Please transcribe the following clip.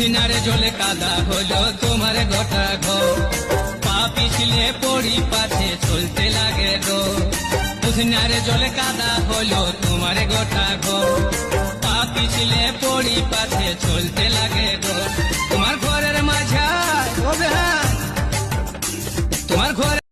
পুদিনারে জলে কাদা হলো তোমার গোটা ঘর, পা পিছলে পড়ি পাছে চলতে লাগে গো। পুদিনারে জলে কাদা হলো তোমার গোটা ঘর, পা পিছলে পড়ি পাছে চলতে লাগে গো।